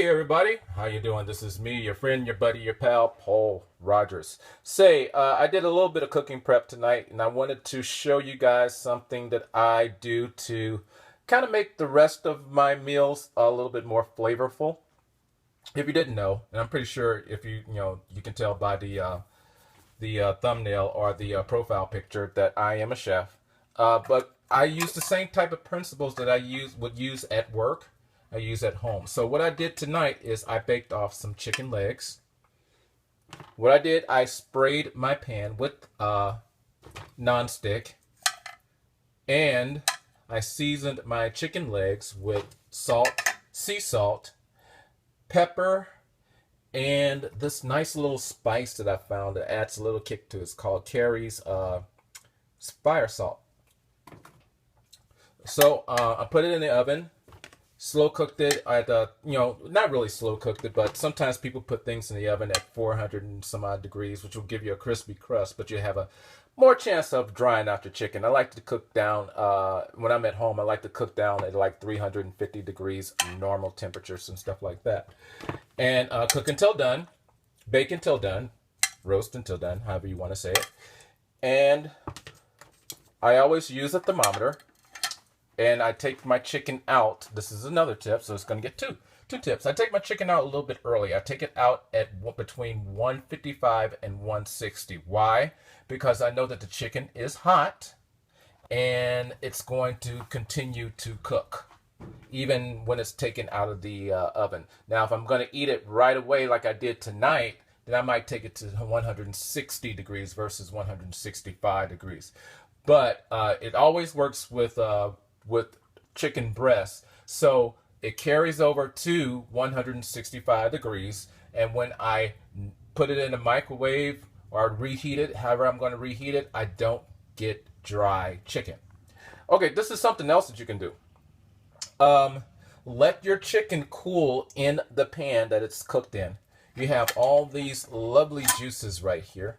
Hey everybody, how you doing? This is me, your friend, your buddy, your pal, Paul Rogers. I did a little bit of cooking prep tonight, and I wanted to show you guys something that I do to kind of make the rest of my meals a little bit more flavorful. If you didn't know, and I'm pretty sure if you can tell by the thumbnail or the profile picture that I am a chef. But I use the same type of principles that would use at work. I use at home. So what I did tonight is I baked off some chicken legs. What I did, I sprayed my pan with nonstick, and I seasoned my chicken legs with salt, sea salt, pepper, and this nice little spice that I found that adds a little kick to it. It's called Terry's fire salt. So I put it in the oven. Slow cooked it at not really slow cooked it, but sometimes people put things in the oven at 400 and some odd degrees, which will give you a crispy crust, but you have a more chance of drying out your chicken. I like to cook down, when I'm at home, I like to cook down at like 350 degrees, normal temperatures and stuff like that. And cook until done, bake until done, roast until done, however you want to say it. And I always use a thermometer. And I take my chicken out. This is another tip, so it's going to get two tips. I take my chicken out a little bit early. I take it out at between 155 and 160. Why? Because I know that the chicken is hot and it's going to continue to cook even when it's taken out of the oven. Now, if I'm going to eat it right away like I did tonight, then I might take it to 160 degrees versus 165 degrees. But it always works with chicken breast, so it carries over to 165 degrees, and when I put it in the microwave or reheat it, however I'm going to reheat it, I don't get dry chicken. Okay, this is something else that you can do. Let your chicken cool in the pan that it's cooked in. You have all these lovely juices right here.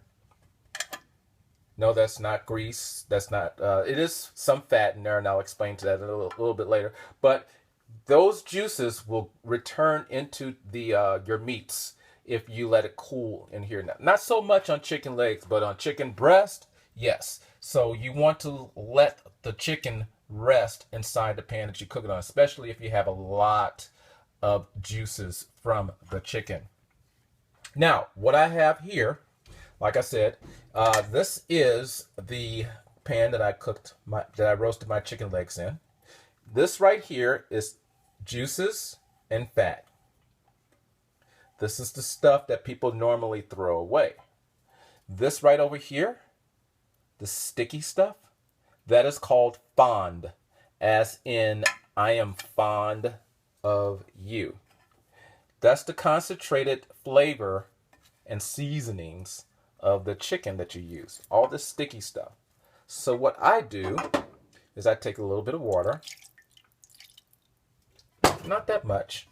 No, that's not grease. That's not, it is some fat in there, and I'll explain to that a little bit later. But those juices will return into your meats if you let it cool in here. Not so much on chicken legs, but on chicken breast, yes. So you want to let the chicken rest inside the pan that you cook it on, especially if you have a lot of juices from the chicken. Now, what I have here, like I said, this is the pan that I roasted my chicken legs in. This right here is juices and fat. This is the stuff that people normally throw away. This right over here, the sticky stuff, that is called fond, as in I am fond of you. That's the concentrated flavor and seasonings of the chicken that you use, all this sticky stuff. So what I do is I take a little bit of water, not that much,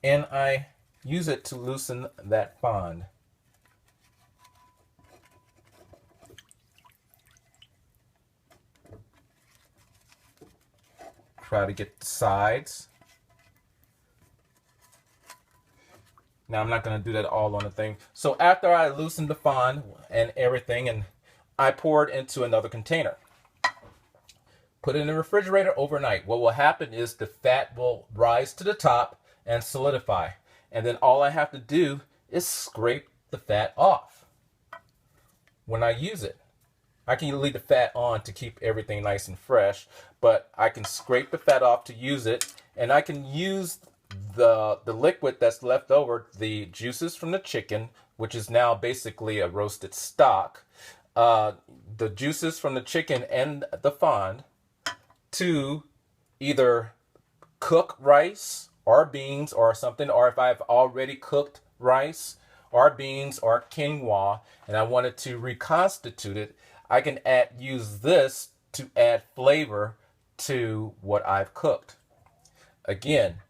and I use it to loosen that fond. Try to get the sides. Now, I'm not going to do that all on the thing. So after I loosened the fond and everything, and I pour it into another container. Put it in the refrigerator overnight. What will happen is the fat will rise to the top and solidify. And then all I have to do is scrape the fat off when I use it. I can leave the fat on to keep everything nice and fresh, but I can scrape the fat off to use it, and I can use the liquid that's left over, the juices from the chicken, which is now basically a roasted stock, the juices from the chicken and the fond, to either cook rice or beans or something, or if I've already cooked rice or beans or quinoa and I wanted to reconstitute it, I can use this to add flavor to what I've cooked. Again,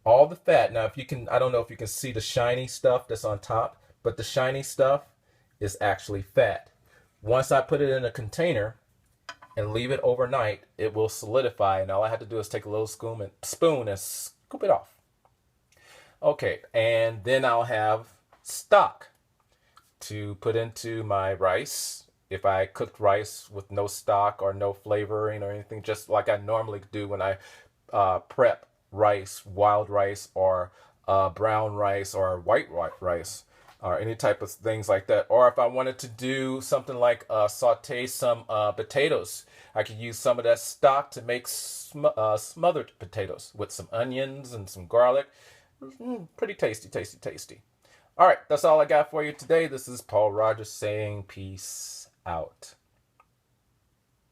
all the fat. Now, if you can, I don't know if you can see the shiny stuff that's on top, but the shiny stuff is actually fat. Once I put it in a container and leave it overnight, it will solidify, and all I have to do is take a little spoon and Cool it off. Okay, and then I'll have stock to put into my rice. If I cooked rice with no stock or no flavoring or anything, just like I normally do when I prep rice, wild rice, or brown rice, or white rice, or any type of things like that. Or if I wanted to do something like saute some potatoes, I could use some of that stock to make smothered potatoes with some onions and some garlic. Pretty tasty, tasty, tasty. All right, that's all I got for you today. This is Paul Rogers saying peace out.